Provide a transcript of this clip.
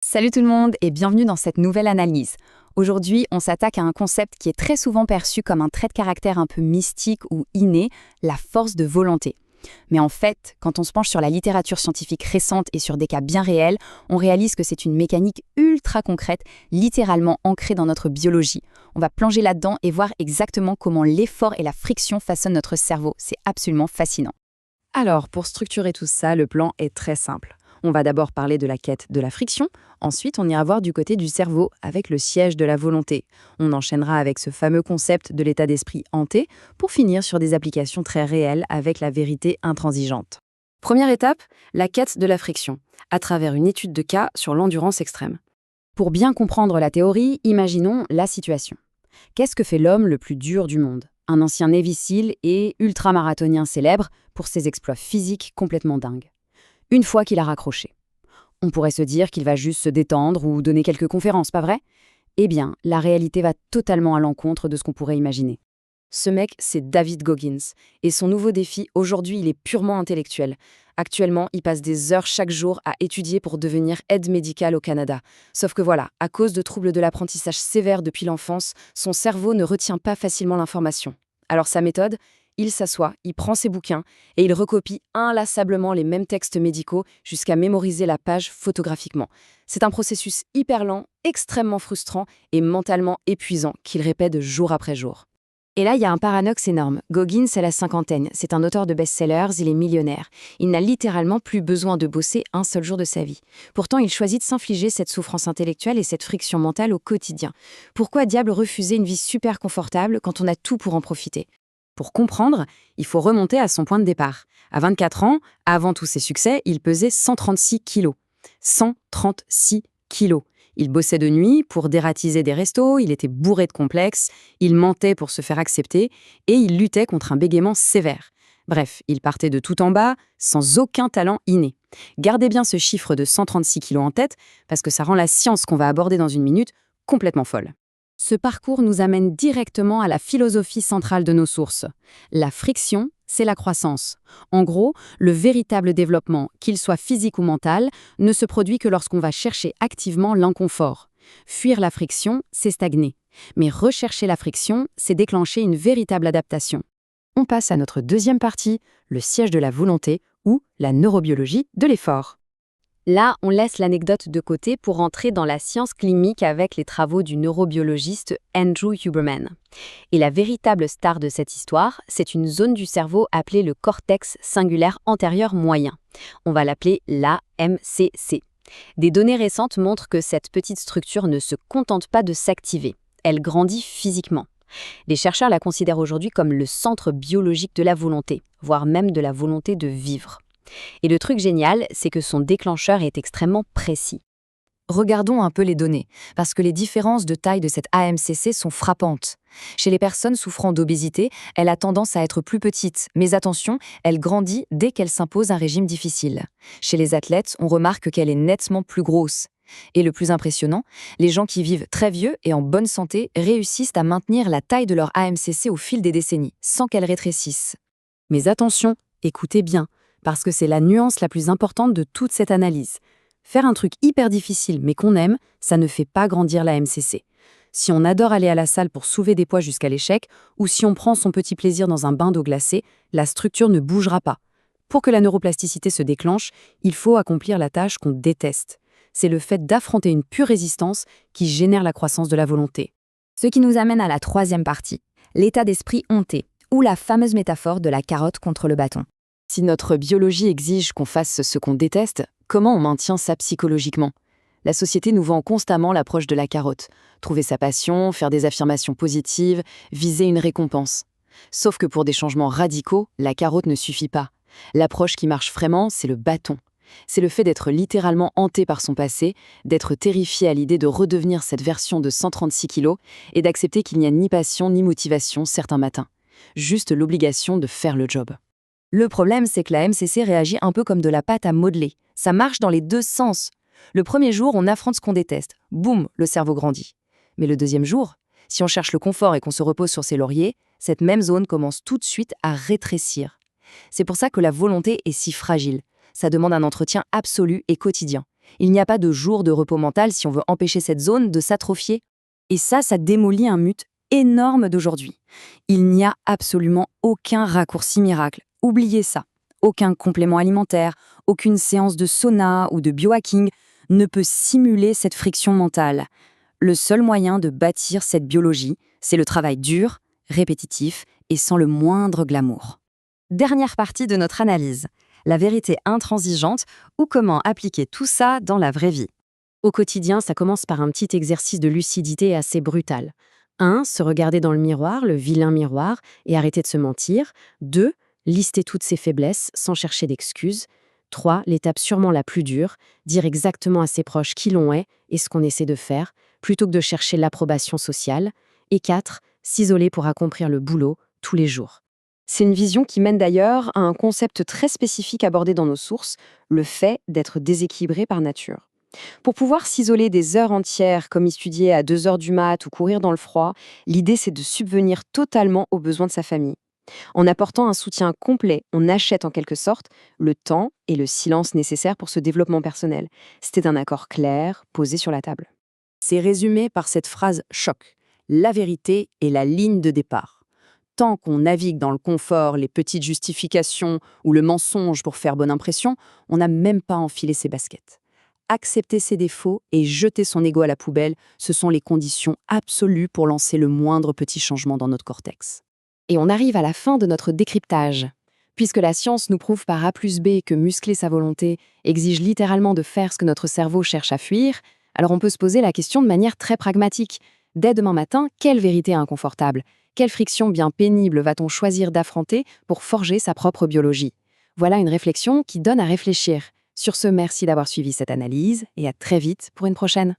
Salut tout le monde et bienvenue dans cette nouvelle analyse. Aujourd'hui, on s'attaque à un concept qui est très souvent perçu comme un trait de caractère un peu mystique ou inné, la force de volonté. Mais en fait, quand on se penche sur la littérature scientifique récente et sur des cas bien réels, on réalise que c'est une mécanique ultra concrète, littéralement ancrée dans notre biologie. On va plonger là-dedans et voir exactement comment l'effort et la friction façonnent notre cerveau. C'est absolument fascinant. Alors, pour structurer tout ça, le plan est très simple. On va d'abord parler de la quête de la friction, ensuite on ira voir du côté du cerveau avec le siège de la volonté. On enchaînera avec ce fameux concept de l'état d'esprit hanté pour finir sur des applications très réelles avec la vérité intransigeante. Première étape, la quête de la friction, à travers une étude de cas sur l'endurance extrême. Pour bien comprendre la théorie, imaginons la situation. Qu'est-ce que fait l'homme le plus dur du monde ? Un ancien Navy SEAL et ultramarathonien célèbre pour ses exploits physiques complètement dingues. Une fois qu'il a raccroché. On pourrait se dire qu'il va juste se détendre ou donner quelques conférences, pas vrai ? Eh bien, la réalité va totalement à l'encontre de ce qu'on pourrait imaginer. Ce mec, c'est David Goggins. Et son nouveau défi, aujourd'hui, il est purement intellectuel. Actuellement, il passe des heures chaque jour à étudier pour devenir aide médicale au Canada. Sauf que voilà, à cause de troubles de l'apprentissage sévères depuis l'enfance, son cerveau ne retient pas facilement l'information. Alors sa méthode ? Il s'assoit, il prend ses bouquins et il recopie inlassablement les mêmes textes médicaux jusqu'à mémoriser la page photographiquement. C'est un processus hyper lent, extrêmement frustrant et mentalement épuisant qu'il répète jour après jour. Et là, il y a un paradoxe énorme. Goggins a la cinquantaine, c'est un auteur de best-sellers, il est millionnaire. Il n'a littéralement plus besoin de bosser un seul jour de sa vie. Pourtant, il choisit de s'infliger cette souffrance intellectuelle et cette friction mentale au quotidien. Pourquoi diable refuser une vie super confortable quand on a tout pour en profiter ? Pour comprendre, il faut remonter à son point de départ. À 24 ans, avant tous ses succès, il pesait 136 kilos. 136 kilos. Il bossait de nuit pour dératiser des restos, il était bourré de complexes, il mentait pour se faire accepter et il luttait contre un bégaiement sévère. Bref, il partait de tout en bas, sans aucun talent inné. Gardez bien ce chiffre de 136 kilos en tête, parce que ça rend la science qu'on va aborder dans une minute complètement folle. Ce parcours nous amène directement à la philosophie centrale de nos sources. La friction, c'est la croissance. En gros, le véritable développement, qu'il soit physique ou mental, ne se produit que lorsqu'on va chercher activement l'inconfort. Fuir la friction, c'est stagner. Mais rechercher la friction, c'est déclencher une véritable adaptation. On passe à notre deuxième partie, le siège de la volonté ou la neurobiologie de l'effort. Là, on laisse l'anecdote de côté pour entrer dans la science clinique avec les travaux du neurobiologiste Andrew Huberman. Et la véritable star de cette histoire, c'est une zone du cerveau appelée le cortex singulaire antérieur moyen. On va l'appeler l'AMCC. Des données récentes montrent que cette petite structure ne se contente pas de s'activer, elle grandit physiquement. Les chercheurs la considèrent aujourd'hui comme le centre biologique de la volonté, voire même de la volonté de vivre. Et le truc génial, c'est que son déclencheur est extrêmement précis. Regardons un peu les données, parce que les différences de taille de cette AMCC sont frappantes. Chez les personnes souffrant d'obésité, elle a tendance à être plus petite, mais attention, elle grandit dès qu'elle s'impose un régime difficile. Chez les athlètes, on remarque qu'elle est nettement plus grosse. Et le plus impressionnant, les gens qui vivent très vieux et en bonne santé réussissent à maintenir la taille de leur AMCC au fil des décennies, sans qu'elle rétrécisse. Mais attention, écoutez bien, parce que c'est la nuance la plus importante de toute cette analyse. Faire un truc hyper difficile mais qu'on aime, ça ne fait pas grandir la MCC. Si on adore aller à la salle pour soulever des poids jusqu'à l'échec, ou si on prend son petit plaisir dans un bain d'eau glacée, la structure ne bougera pas. Pour que la neuroplasticité se déclenche, il faut accomplir la tâche qu'on déteste. C'est le fait d'affronter une pure résistance qui génère la croissance de la volonté. Ce qui nous amène à la troisième partie, l'état d'esprit hanté, ou la fameuse métaphore de la carotte contre le bâton. Si notre biologie exige qu'on fasse ce qu'on déteste, comment on maintient ça psychologiquement ? La société nous vend constamment l'approche de la carotte. Trouver sa passion, faire des affirmations positives, viser une récompense. Sauf que pour des changements radicaux, la carotte ne suffit pas. L'approche qui marche vraiment, c'est le bâton. C'est le fait d'être littéralement hanté par son passé, d'être terrifié à l'idée de redevenir cette version de 136 kilos et d'accepter qu'il n'y a ni passion ni motivation certains matins. Juste l'obligation de faire le job. Le problème, c'est que la MCC réagit un peu comme de la pâte à modeler. Ça marche dans les deux sens. Le premier jour, on affronte ce qu'on déteste. Boum, le cerveau grandit. Mais le deuxième jour, si on cherche le confort et qu'on se repose sur ses lauriers, cette même zone commence tout de suite à rétrécir. C'est pour ça que la volonté est si fragile. Ça demande un entretien absolu et quotidien. Il n'y a pas de jour de repos mental si on veut empêcher cette zone de s'atrophier. Et ça démolit un mythe énorme d'aujourd'hui. Il n'y a absolument aucun raccourci miracle. Oubliez ça. Aucun complément alimentaire, aucune séance de sauna ou de biohacking ne peut simuler cette friction mentale. Le seul moyen de bâtir cette biologie, c'est le travail dur, répétitif et sans le moindre glamour. Dernière partie de notre analyse, la vérité intransigeante ou comment appliquer tout ça dans la vraie vie. Au quotidien, ça commence par un petit exercice de lucidité assez brutal. 1. Se regarder dans le miroir, le vilain miroir, et arrêter de se mentir. 2. Lister toutes ses faiblesses sans chercher d'excuses. 3. L'étape sûrement la plus dure, dire exactement à ses proches qui l'on est et ce qu'on essaie de faire, plutôt que de chercher l'approbation sociale. Et 4. S'isoler pour accomplir le boulot tous les jours. C'est une vision qui mène d'ailleurs à un concept très spécifique abordé dans nos sources, le fait d'être déséquilibré par nature. Pour pouvoir s'isoler des heures entières, comme étudier à 2 heures du mat ou courir dans le froid, l'idée c'est de subvenir totalement aux besoins de sa famille. En apportant un soutien complet, on achète en quelque sorte le temps et le silence nécessaires pour ce développement personnel. C'était un accord clair, posé sur la table. C'est résumé par cette phrase choc. La vérité est la ligne de départ. Tant qu'on navigue dans le confort, les petites justifications ou le mensonge pour faire bonne impression, on n'a même pas enfilé ses baskets. Accepter ses défauts et jeter son ego à la poubelle, ce sont les conditions absolues pour lancer le moindre petit changement dans notre cortex. Et on arrive à la fin de notre décryptage. Puisque la science nous prouve par A plus B que muscler sa volonté exige littéralement de faire ce que notre cerveau cherche à fuir, alors on peut se poser la question de manière très pragmatique. Dès demain matin, quelle vérité inconfortable? Quelle friction bien pénible va-t-on choisir d'affronter pour forger sa propre biologie? Voilà une réflexion qui donne à réfléchir. Sur ce, merci d'avoir suivi cette analyse et à très vite pour une prochaine.